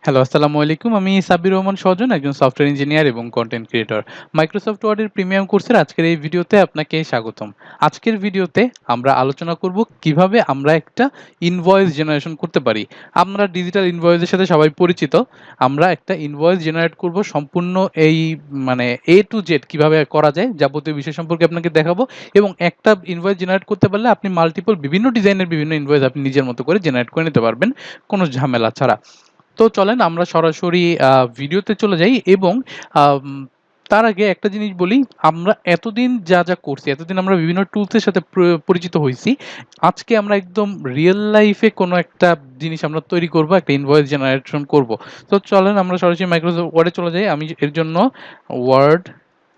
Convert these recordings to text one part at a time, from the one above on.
Hello, আসসালামু আলাইকুম। আমি সাব্বির রহমান সজন, একজন সফটওয়্যার ইঞ্জিনিয়ার এবং কনটেন্ট ক্রিয়েটর। মাইক্রোসফট ওয়ার্ডের প্রিমিয়াম কোর্সের আজকের এই ভিডিওতে আপনাকে স্বাগতম। আজকের ভিডিওতে আমরা আলোচনা করব কিভাবে আমরা একটা ইনভয়েস জেনারেশন করতে পারি। আমরা ডিজিটাল ইনভয়েসের সাথে সবাই পরিচিত। আমরা একটা ইনভয়েস জেনারেট করব সম্পূর্ণ এই মানে A to Z কিভাবে করা যায় যাবতীয় বিষয় সম্পর্কে আপনাকে দেখাবো এবং একটা ইনভয়েস জেনারেট করতে পারলে আপনি মাল্টিপল বিভিন্ন ডিজাইনের বিভিন্ন ইনভয়েস আপনি নিজের মতো করে জেনারেট করে নিতে পারবেন কোনো ঝামেলা ছাড়া। তো চলেন আমরা সরাসরি ভিডিওতে চলে যাই এবং আম তার আগে একটা জিনিস বলি, আমরা এতদিন যা করছি, এতদিন আমরা বিভিন্ন টুলসের সাথে পরিচিত হইছি। আজকে আমরা একদম রিয়েল লাইফে কোনো একটা জিনিস আমরা তৈরি করব, একটা ইনভয়েস জেনারেশন করব। তো চলেন আমরা সরাসরি মাইক্রোসফট ওয়ার্ডে চলে যাই। আমি এর জন্য ওয়ার্ড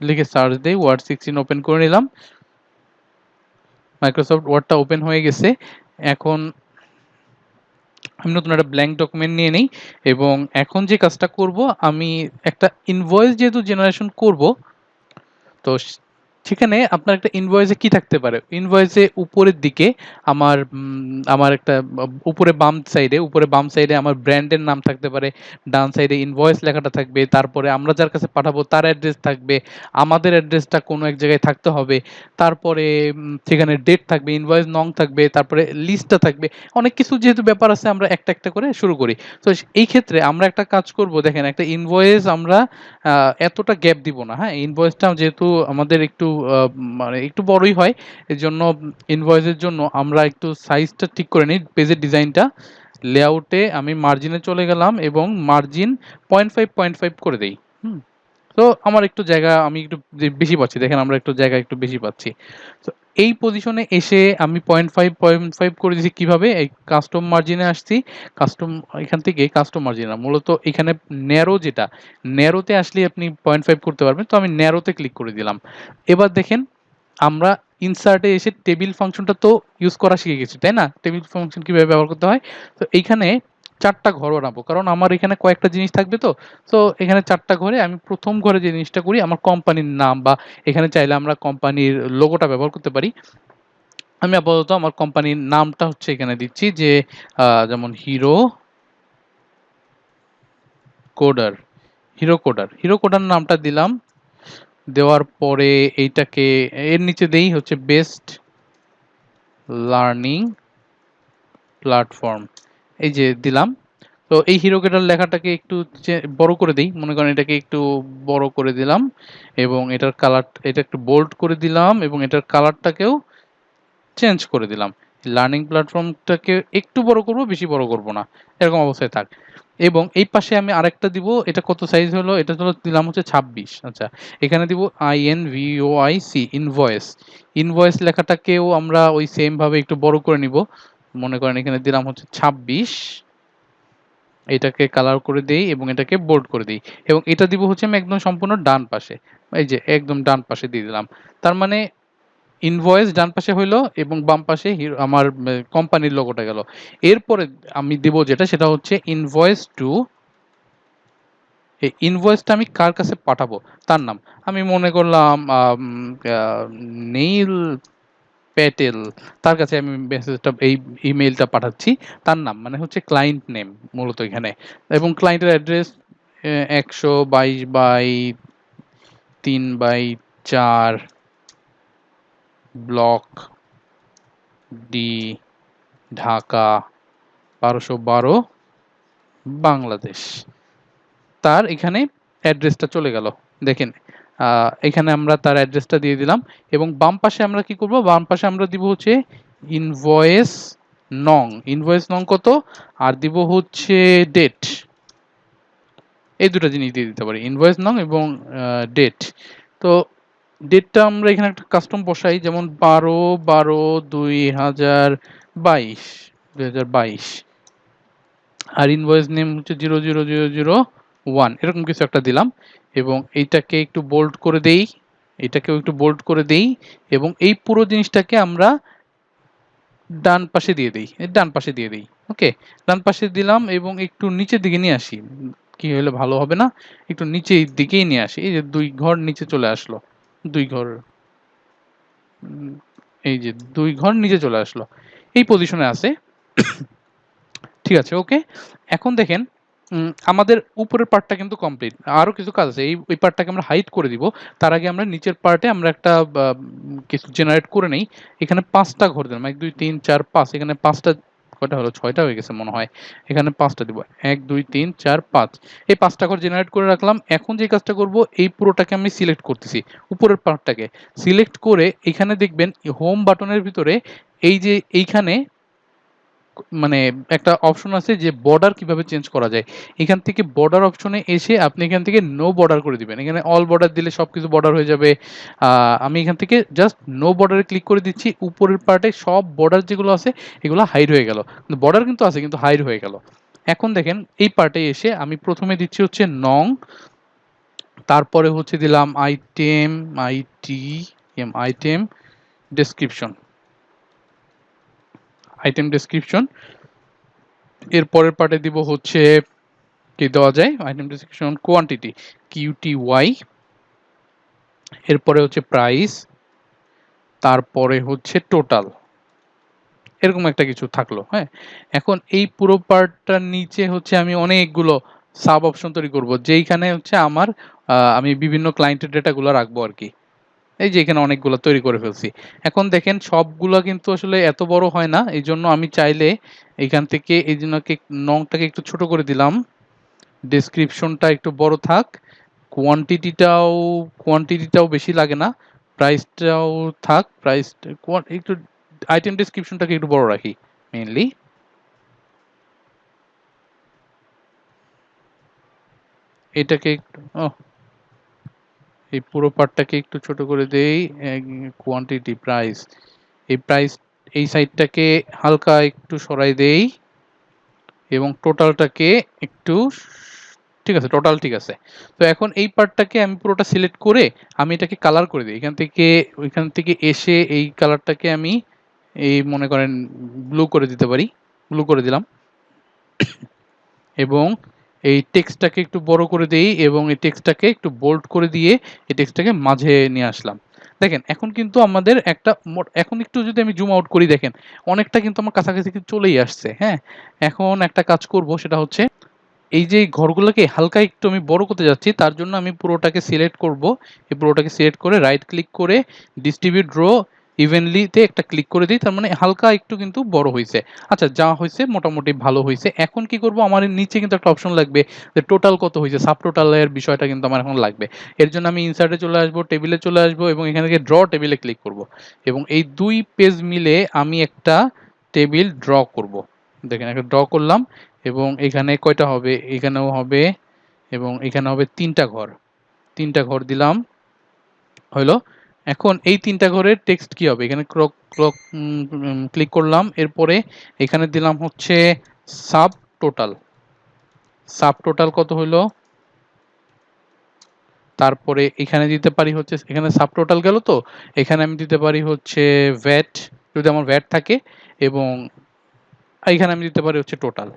লিখে সার্চ দেই, ওয়ার্ড 16 ওপেন করে নিলাম। মাইক্রোসফট ওয়ার্ডটা ওপেন হয়ে গেছে। এখন আমি নতুন একটা ব্ল্যাঙ্ক ডকুমেন্ট নিয়ে নেই এবং এখন যে কাজটা করব, আমি একটা ইনভয়েস যেহেতু জেনারেশন করব, তো সেখানে আপনার একটা ইনভয়েসে কি থাকতে পারে? ইনভয়েসে উপরের দিকে আমার একটা উপরে বাম সাইডে আমার ব্র্যান্ডের নাম থাকতে পারে। ডান সাইডে ইনভয়েস লেখাটা থাকবে। তারপরে আমরা যার কাছে পাঠাবো তার অ্যাড্রেস থাকবে। আমাদের অ্যাড্রেসটা কোনো এক জায়গায় থাকতে হবে। তারপরে সেখানে ডেট থাকবে, ইনভয়েস নং থাকবে, তারপরে লিস্টটা থাকবে। অনেক কিছু যেহেতু ব্যাপার আছে, আমরা একটা করে শুরু করি। তো এই ক্ষেত্রে আমরা একটা কাজ করব, দেখেন একটা ইনভয়েস আমরা এতটা গ্যাপ দিব না, হ্যাঁ? ইনভয়েসটা যেহেতু আমাদের একটু মানে একটু বড়ই হয়, এজন্য ইনভয়েসের জন্য আমরা একটু সাইজটা ঠিক করে নিই। পেজের ডিজাইনটা লেআউটে আমি মার্জিনে চলে গেলাম এবং মার্জিন 0.5 করে দেই। হুম? তো আমার একটু জায়গা আমি একটু বেশি পাচ্ছি। দেখেন আমরা একটু জায়গা একটু বেশি পাচ্ছি। তো এই পজিশনে এসে আমি 0.5 করে দিয়েছি কিভাবে? এই কাস্টম মার্জিনে আসছি। কাস্টম এখান থেকে কাস্টম মার্জিন না। মূলত এখানে ন্যারো যেটা, ন্যারোতে আসলেই আপনি 0.5 করতে পারবেন। তো আমি ন্যারোতে ক্লিক করে দিলাম। এবার দেখেন আমরা ইনসার্টে এসে টেবিল ফাংশনটা তো ইউজ করা শিখে গেছি, তাই না? টেবিল ফাংশন কিভাবে ব্যবহার করতে হয়? তো এইখানে ৪ টা ঘর বানাবো। কারণ আমার এখানে কয়েকটা জিনিস থাকবে তো। তো এখানে ৪ টা ঘরে আমি ১ম ঘরে যে জিনিসটা করি, আমার কোম্পানির নাম বা এখানে চাইলে আমরা কোম্পানির লোগোটা ব্যবহার করতে পারি। আমি আপাতত আমার কোম্পানির নামটা হচ্ছে এখানে দিচ্ছি যে যেমন কোডার, হিরো কোডার নামটা দিলাম। দেওয়ার পরে এইটাকে এর নিচে দেই হচ্ছে বেস্ট লার্নিং প্ল্যাটফর্ম। এই যে দিলাম। তো এই হিরোকেটার লেখাটাকে একটু বড় করে দেই, মনে করেন এটাকে একটু বড় করে দিলাম এবং এটার কালার এটা একটু বোল্ড করে দিলাম এবং এটার কালারটাকেও চেঞ্জ করে দিলাম। লার্নিং প্ল্যাটফর্মটাকে একটু বড় করব, বেশি বড় করব না, এরকম অবস্থায় থাক। এবং এই পাশে আমি আরেকটা দিব, এটা কত সাইজ হলো, এটা হলো দিলাম হচ্ছে 26। আচ্ছা, এখানে দিব INVOIC ইনভয়েস। ইনভয়েস লেখাটাকেও আমরা ওই সেম ভাবে একটু বড় করে নিব, মনে করেন এখানে দিলাম হচ্ছে 26। এটাকে কালার করে দেই এবং এটাকে বোল্ড করে দিই এবং এটা দিব হচ্ছে আমি একদম সম্পূর্ণ ডান পাশে। এই যে একদম ডান পাশে দিয়ে দিলাম। তার মানে ইনভয়েস ডান পাশে হইলো এবং বাম পাশে আমার কোম্পানির লোগোটা গেল। এরপরে আমি দিব যেটা, সেটা হচ্ছে ইনভয়েস টু। এই ইনভয়েসটা আমি কার কাছে পাঠাবো তার নাম। আমি মনে করলাম নীল প্যাটেল, তার কাছে আমি মেসেজটা এই ইমেইলটা পাঠাচ্ছি। তার নাম মানে হচ্ছে ক্লায়েন্ট নেম মূলত এখানে, এবং ক্লায়েন্টের address ১২/৩/৪ block D, Dhaka ১২১২ Bangladesh. তার এখানে অ্যাড্রেসটা চলে গেল। দেখেন এখানে আমরা তার অ্যাড্রেসটা দিয়ে দিলাম এবং বাম পাশে আমরা কি করব? বাম পাশে আমরা দিব হচ্ছে ইনভয়েস নং। ইনভয়েস নং কত? আর দিব হচ্ছে ডেট। এই দুটো জিনিস দিয়ে দিতে পারি, ইনভয়েস নং এবং ডেট। তো ডেটটা আমরা এখানে একটা কাস্টম বসাই, যেমন ১২/১২/২০২২ ২০২২। আর ইনভয়েস নেম হচ্ছে ০০০০১ এরকম কিছু একটা দিলাম এবং এইটাকে একটু বোল্ড করে দেই, এটাকেও একটু বোল্ড করে দেই এবং এই পুরো জিনিসটাকে আমরা ডান পাশে দিয়ে দেই, ডান পাশে দিয়ে দেই। ওকে, ডান পাশে দিলাম এবং একটু নিচের দিকে নিয়ে আসি। কি হলে ভালো হবে না? একটু নিচের দিকেই নিয়ে আসি। এই যে ২ ঘর নিচে চলে আসলো। ২ ঘর, এই যে ২ ঘর নিচে চলে আসলো। এই পজিশনে আছে। ঠিক আছে, ওকে। এখন দেখেন আমাদের উপরের পার্টটা কিন্তু কমপ্লিট। আরো কিছু কাজ আছে। এই পার্টটাকে আমরা হাইড করে দিব। তার আগে আমরা নিচের পার্টে আমরা একটা কিছু জেনারেট করে নেই। এখানে ৫ টা ঘর দিলাম। ১ ২ ৩ ৪ ৫, এখানে ৫ টা, কয়টা হলো? ৬ টা হয়ে গেছে মনে হয়। এখানে ৫ টা দিব। ১ ২ ৩ ৪ ৫। এই ৫ টা ঘর জেনারেট করে রাখলাম। এখন যে কাজটা করব, এই পুরোটাকে আমি সিলেক্ট করতেছি। উপরের পার্টটাকে সিলেক্ট করে এখানে দেখবেন হোম বাটনের ভিতরে এই যে এইখানে মানে একটা অপশন আছে যে বর্ডার কিভাবে চেঞ্জ করা যায়। এখান থেকে বর্ডার অপশনে এসে আপনি এখান থেকে নো বর্ডার করে দিবেন। এখানে অল বর্ডার দিলে সবকিছু বর্ডার হয়ে যাবে। আমি এখান থেকে জাস্ট নো বর্ডারে ক্লিক করে দিচ্ছি। উপরের পার্টে সব বর্ডার যেগুলো আছে এগুলো হাইড হয়ে গেল। কিন্তু বর্ডার কিন্তু আছে, কিন্তু হাইড হয়ে গেল। এখন দেখেন এই পার্টে এসে আমি প্রথমে দিচ্ছি হচ্ছে নং, তারপরে হচ্ছে দিলাম item, item description, item description. এর পরের পার্টে দিব হচ্ছে কি দেওয়া যায়, আইটেম ডেসক্রিপশন কোয়ান্টিটি, QTY। এরপরে হচ্ছে প্রাইস, তারপরে হচ্ছে টোটাল, এরকম একটা কিছু থাকলো। হ্যাঁ, এখন এই পুরো পার্টটার নিচে হচ্ছে আমি অনেকগুলো সাব অপশন তৈরি করব, যেইখানে হচ্ছে আমার আমি বিভিন্ন ক্লায়েন্টের ডেটাগুলো রাখবো আর কি। এই যে এখানে অনেকগুলো তৈরি করে ফেলছি। এখন দেখেন সবগুলো কিন্তু আসলে এত বড় হয় না, এই জন্য আমি চাইলে এখান থেকে এই জন্য নংটাকে একটু ছোট করে দিলাম, ডেসক্রিপশনটা একটু বড় থাক, কোয়ান্টিটিটাও বেশি লাগে না, প্রাইসটাও থাক, প্রাইস একটু, আইটেম ডেসক্রিপশনটাকে একটু বড় রাখি মেইনলি। এটাকে একটু এই পুরো পার্টটাকে একটু ছোট করে দেই। কোয়ান্টিটি, প্রাইস, প্রাইস এই সাইডটাকে হালকা একটু সরাই দেই এবং টোটালটাকে একটু, ঠিক আছে, টোটাল ঠিক আছে। তো এখন এই পার্টটাকে আমি পুরোটা সিলেক্ট করে আমি এটাকে কালার করে দিই। এখান থেকে এসে এই কালারটাকে আমি এই মনে করেন ব্লু করে দিতে পারি, ব্লু করে দিলাম এবং এই টেক্সটটাকে একটু বড় করে দেই এবং এই টেক্সটটাকে একটু বোল্ড করে দিয়ে এই টেক্সটটাকে মাঝে নিয়ে আসলাম। দেখেন এখন কিন্তু আমাদের একটা এখন একটু যদি আমি জুম আউট করি, দেখেন অনেকটা কিন্তু আমার কাছাকাছি কিন্তু চলেই আসছে। হ্যাঁ, এখন একটা কাজ করব, সেটা হচ্ছে এই যে ঘরগুলোকে হালকা একটু আমি বড় করতে যাচ্ছি, তার জন্য আমি পুরোটাকে সিলেক্ট করব। এই পুরোটাকে সিলেক্ট করে রাইট ক্লিক করে ডিস্ট্রিবিউট রো ইভেনলিতে একটা ক্লিক করে দিই, তার মানে হালকা একটু কিন্তু বড় হয়েছে। আচ্ছা, যা হয়েছে মোটামুটি ভালো হয়েছে। এখন কি করব, আমার নিচে কিন্তু একটা অপশন লাগবে যে টোটাল কত হয়েছে, সাব টোটালের বিষয়টা কিন্তু আমার এখন লাগবে। এর জন্য আমি ইনসার্টে চলে আসবো, টেবিলে চলে আসবো এবং এখান থেকে ড্র টেবিলে ক্লিক করব এবং এই দুই পেজ মিলে আমি একটা টেবিল ড্র করব। দেখেন একটা ড্র করলাম এবং এখানে কয়টা হবে, এখানেও হবে এবং এখানে হবে 3টা ঘর, 3টা ঘর দিলাম, হলো। এখন এই 3টা ঘরের টেক্সট কি হবে, এখানে ক্লিক করলাম, এরপরে এখানে দিলাম হচ্ছে সাব টোটাল, সাব টোটাল কত হলো, তারপরে এখানে দিতে পারি হচ্ছে, এখানে সাব টোটাল গেল, তো এখানে আমি দিতে পারি হচ্ছে ভ্যাট, যদি আমার ভ্যাট থাকে, এবং এইখানে আমি দিতে পারি হচ্ছে টোটাল,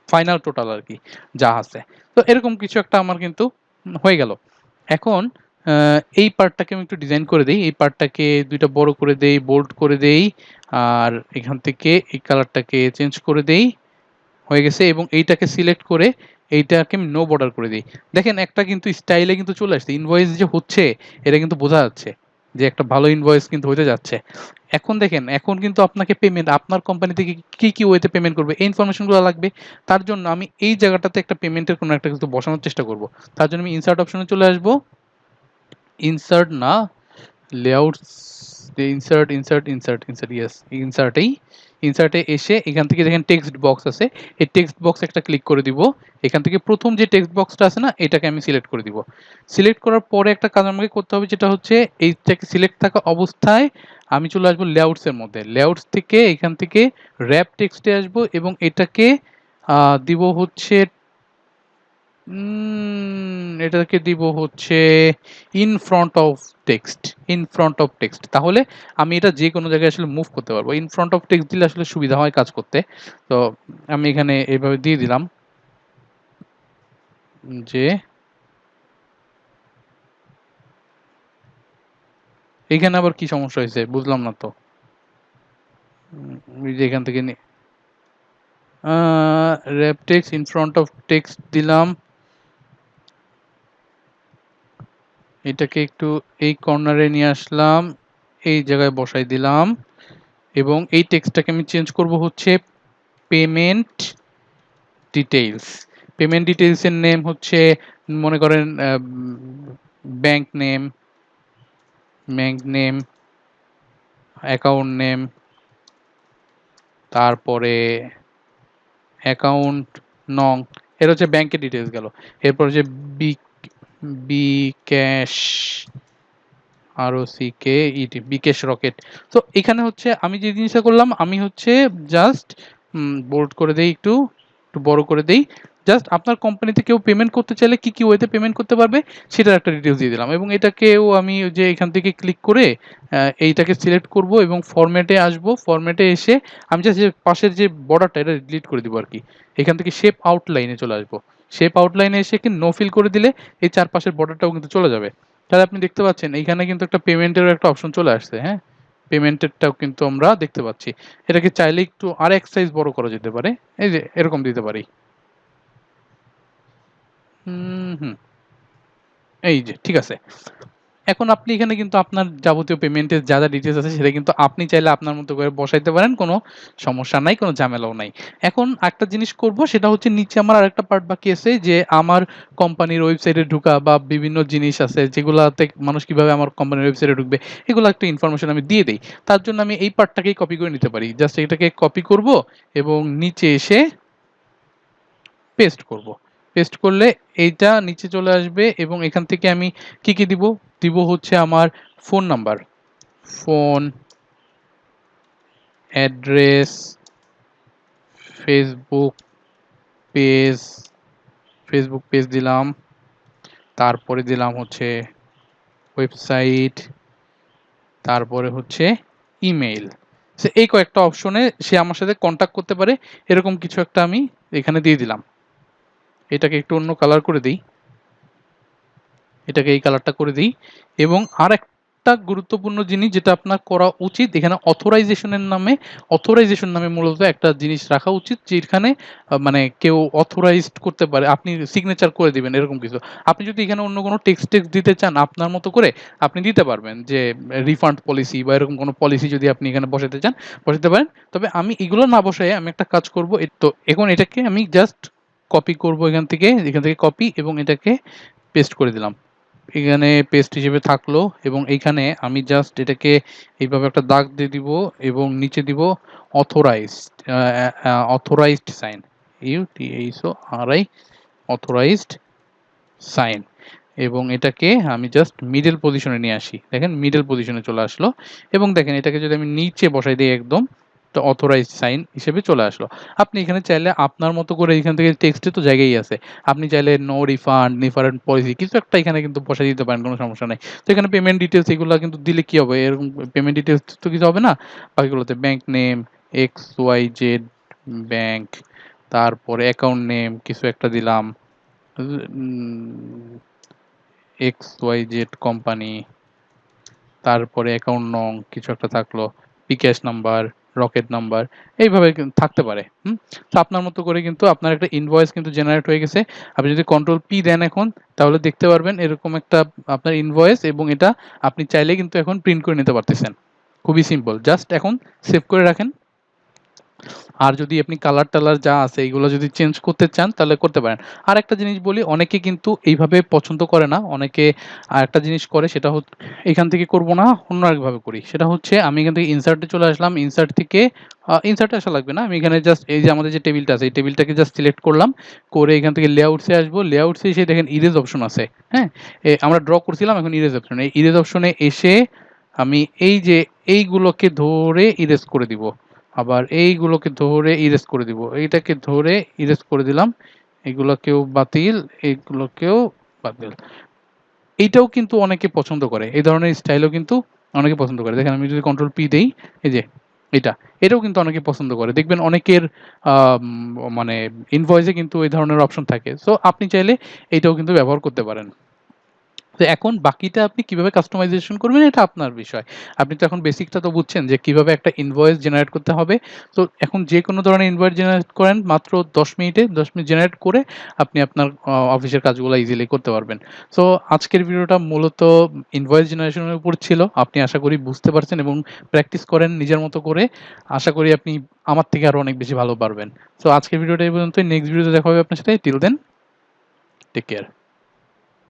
ফাইনাল টোটাল আর কি যা আছে। তো এরকম কিছু একটা আমার কিন্তু হয়ে গেল। এখন এই পার্টটাকে আমি একটু ডিজাইন করে দিই, এই পার্টটাকে দুইটা বড় করে দেই, বোল্ড করে দেই, আর এখান থেকে এই কালারটাকে চেঞ্জ করে দেই, হয়ে গেছে। এবং এইটাকে সিলেক্ট করে এইটাকে আমি নো বর্ডার করে দিই। দেখেন একটা কিন্তু স্টাইলে কিন্তু চলে আসছে, ইনভয়েস যে হচ্ছে এটা কিন্তু বোঝা যাচ্ছে যে একটা ভালো ইনভয়েস কিন্তু হতে যাচ্ছে। এখন দেখেন, এখন কিন্তু আপনাকে পেমেন্ট আপনার কোম্পানি থেকে কি কি ওয়েতে পেমেন্ট করবে এই ইনফরমেশনগুলো লাগবে। তার জন্য আমি এই জায়গাটাতে একটা পেমেন্টের কোনো একটা কিছু বসানোর চেষ্টা করব। তার জন্য আমি ইনসার্ট অপশনে চলে আসবো, ইনসার্ট না, লেআউটস, ইনসার্ট, ইয়েস, ইনসার্টে এসে এখান থেকে দেখেন টেক্সট বক্স আছে, এই টেক্সট বক্স একটা ক্লিক করে দিব। এখান থেকে প্রথম যে টেক্সট বক্সটা আছে না, এটাকে আমি সিলেক্ট করে দিব। সিলেক্ট করার পরে একটা কাজ আমাকে করতে হবে, যেটা হচ্ছে এইটাকে সিলেক্ট থাকা অবস্থায় আমি চলে আসবো লেআউটসের মধ্যে, লেআউটস থেকে এখান থেকে র্যাপ টেক্সটে আসবো এবং এটাকে দিব হচ্ছে এটাকে দিব হচ্ছে in front of text, in front of text. তাহলে আমি এটা যে কোনো জায়গায় আসলে মুভ করতে পারবো। ইন ফ্রন্ট অফ টেক্সট দিলে আসলে সুবিধা হয় কাজ করতে। তো আমি এখানে এইভাবে দিয়ে দিলাম যে এখানে আবার কি সমস্যা হয়েছে বুঝলাম না তো। এই যে এখান থেকে wrap text in front of text দিলাম, এটাকে একটু এই কর্নারে নিয়ে আসলাম, এই জায়গায় বসাই দিলাম এবং এই টেক্সটটাকে আমি চেঞ্জ করব হচ্ছে পেমেন্ট ডিটেইলস। পেমেন্ট ডিটেইলস এর নেম হচ্ছে মনে করেন ব্যাংক নেম, অ্যাকাউন্ট নেম, তারপরে অ্যাকাউন্ট নং, এর হচ্ছে ব্যাংকের ডিটেইলস গেল। এরপর হচ্ছে বি বি ক্যাশ, ROCKET, বিকেশ রকেট। তো এখানে হচ্ছে আমি যে জিনিসটা করলাম, আমি হচ্ছে জাস্ট বোল্ড করে দেই, একটু বড় করে দেই, জাস্ট আপনার কোম্পানিতে কেউ পেমেন্ট করতে চাইলে কি কি ওয়েতে পেমেন্ট করতে পারবে সেটার একটা ডিটেলস দিয়ে দিলাম। এবং এটাকেও আমি যে এখান থেকে ক্লিক করে এইটাকে সিলেক্ট করব এবং ফরম্যাটে আসব। ফরম্যাটে এসে আমি জাস্ট যে পাশের যে বর্ডারটা এটা ডিলিট করে দিব আর কি। এখান থেকে শেপ আউটলাইনে চলে আসবো। শেপ আউটলাইনে এসে কি নো ফিল করে দিলে এই চারপাশের বর্ডারটাও কিন্তু চলে যাবে। তাহলে আপনি দেখতে পাচ্ছেন এইখানে কিন্তু একটা পেমেন্টের একটা অপশন চলে আসছে। হ্যাঁ, পেমেন্টেরটাও কিন্তু আমরা দেখতে পাচ্ছি। এটাকে চাইলে একটু আর এক সাইজ বড় করা যেতে পারে, এই যে এরকম দিতে পারি। হুম, এই যে ঠিক আছে। এখন আপনি এখানে কিন্তু আপনার যাবতীয় পেমেন্টের যা যা ডিটেলস আছে সেটা কিন্তু আপনি চাইলে আপনার মতো করে বসাইতে পারেন, কোনো সমস্যা নাই, কোনো ঝামেলাও নাই। এখন একটা জিনিস করব, সেটা হচ্ছে নিচে আমার আরেকটা পার্ট বাকি আছে, যে আমার কোম্পানির ওয়েবসাইটে ঢোকা বা বিভিন্ন জিনিস আছে যেগুলাতে মানুষ কিভাবে আমার কোম্পানির ওয়েবসাইটে ঢুকবে এগুলো একটা ইনফরমেশন আমি দিয়ে দেই। তার জন্য আমি এই পার্টটাকেই কপি করে নিতে পারি। জাস্ট এটাকে কপি করব এবং নিচে এসে পেস্ট করব। পেস্ট করলে এইটা নিচে চলে আসবে এবং এখান থেকে আমি কি কি দিব, দিব হচ্ছে আমার phone number, phone, address, Facebook page, দিলাম, তারপরে দিলাম হচ্ছে ওয়েবসাইট, তারপরে হচ্ছে ইমেইল। এই কয়েকটা অপশনে সে আমার সাথে কন্ট্যাক্ট করতে পারে, এরকম কিছু একটা আমি এখানে দিয়ে দিলাম। এটাকে একটু অন্য কালার করে দিই, এটাকে এই কালারটা করে দিই। এবং আর একটা গুরুত্বপূর্ণ জিনিস যেটা আপনার করা উচিত, এখানে অথরাইজেশন নামে মূলত একটা জিনিস রাখা উচিত, যেখানে মানে কেউ অথরাইজড করতে পারে, আপনি সিগনেচার করে দিবেন এরকম কিছু। আপনি যদি এখানে অন্য কোনো টেক্সট দিতে চান আপনার মতো করে আপনি দিতে পারবেন, যে রিফান্ড পলিসি বা এরকম কোনো পলিসি যদি আপনি এখানে বসাতে চান বসাতে পারেন। তবে আমি এগুলো না বসাই আমি একটা কাজ করব, তো এখন এটাকে আমি জাস্ট কপি করব, এখান থেকে কপি এবং এটাকে পেস্ট করে দিলাম। এখানে পেস্ট হিসেবে থাকলো এবং এইখানে আমি জাস্ট এটাকে এইভাবে একটা দাগ দিয়ে দিব এবং নিচে দিব authorised, authorised sign, UTHORI, authorised sign. এবং এটাকে আমি জাস্ট মিডল পজিশনে নিয়ে আসি, দেখেন মিডল পজিশনে চলে আসলো। এবং দেখেন এটাকে যদি আমি নিচে বসাই দিই একদম, তো অথরাইজড সাইন হিসেবে চলে আসলো। আপনি এখানে চাইলে আপনার মতো করে এখান থেকে টেক্সটে তো জায়গায় আছে, আপনি চাইলে নো রিফান্ড, রিফান্ড পলিসি কিছু একটা এখানে কিন্তু বসাই দিতে পারেন, কোনো সমস্যা নাই। তো এখানে পেমেন্ট ডিটেলস এগুলো কিন্তু দিলে কি হবে, এরকম পেমেন্ট ডিটেলস তো কিছু হবে না। বাকিগুলোতে ব্যাংক নেম XYZ ব্যাংক, তারপরে অ্যাকাউন্ট নেম কিছু একটা দিলাম, XYZ কোম্পানি, তারপরে অ্যাকাউন্ট নং কিছু একটা থাকলো, বিকাশ নাম্বার, রকেট নাম্বার, এইভাবে থাকতে পারে। তো আপনার মতো করে কিন্তু আপনার একটা ইনভয়েস কিন্তু জেনারেট হয়ে গেছে। আপনি যদি Ctrl P দেন এখন, তাহলে দেখতে পারবেন এরকম একটা আপনার ইনভয়েস, এবং এটা আপনি চাইলে কিন্তু এখন প্রিন্ট করে নিতে পারতেছেন। খুবই সিম্পল, জাস্ট এখন সেভ করে রাখেন। আর যদি আপনি কালার টালার যা আছে এগুলো যদি চেঞ্জ করতে চান তাহলে করতে পারেন। আর একটা জিনিস বলি, অনেকে কিন্তু এইভাবে পছন্দ করে না, অনেকে আর একটা জিনিস করে, সেটা হচ্ছে এখান থেকে করব না, অন্য একভাবে করি। সেটা হচ্ছে আমি এখান থেকে ইনসার্টে চলে আসলাম, ইনসার্ট থেকে ইনসার্টে আসা লাগবে না, আমি এখানে জাস্ট এই যে আমাদের যে টেবিলটা আছে এই টেবিলটাকে জাস্ট সিলেক্ট করলাম, করে এখান থেকে লেআউটসে আসবো, লেআউটসে এসে দেখেন ইরেজ অপশন আছে। হ্যাঁ, আমরা ড্র করছিলাম, এখন ইরেজ অপশন, এই ইরেজ অপশনে এসে আমি এই যে এইগুলোকে ধরে ইরেজ করে দিব, আবার এইগুলোকে ধরে ইরেজ করে দিব, এইটাকে ধরে ইরেজ করে দিলাম, এগুলোকেও বাতিল, এইগুলোকেও বাতিল। এইটাও কিন্তু অনেকে পছন্দ করে, এই ধরনের স্টাইলও কিন্তু অনেকে পছন্দ করে। দেখেন আমি যদি Ctrl P দেই, এই যে এটা, এটাও কিন্তু অনেকে পছন্দ করে, দেখবেন অনেকের মানে ইনভয়েসে কিন্তু এই ধরনের অপশন থাকে। সো আপনি চাইলে এইটাও কিন্তু ব্যবহার করতে পারেন। তো এখন বাকিটা আপনি কিভাবে কাস্টমাইজেশন করবেন এটা আপনার বিষয়। আপনি তো এখন বেসিকটা তো বুঝছেন যে কিভাবে একটা ইনভয়েস জেনারেট করতে হবে। তো এখন যেকোনো ধরনের ইনভয়েস জেনারেট করেন মাত্র ১০ মিনিটে ১০ মিনিট জেনারেট করে আপনি আপনার অফিসের কাজগুলো ইজিলি করতে পারবেন। সো আজকের ভিডিওটা মূলত ইনভয়েস জেনারেশনের উপর ছিল। আপনি আশা করি বুঝতে পারছেন এবং প্র্যাকটিস করেন নিজের মতো করে। আশা করি আপনি আমার থেকে আরো অনেক বেশি ভালো পারবেন। সো আজকের ভিডিওটা এই পর্যন্তই। নেক্সট ভিডিওতে দেখা হবে আপনার সাথে। Till then take care.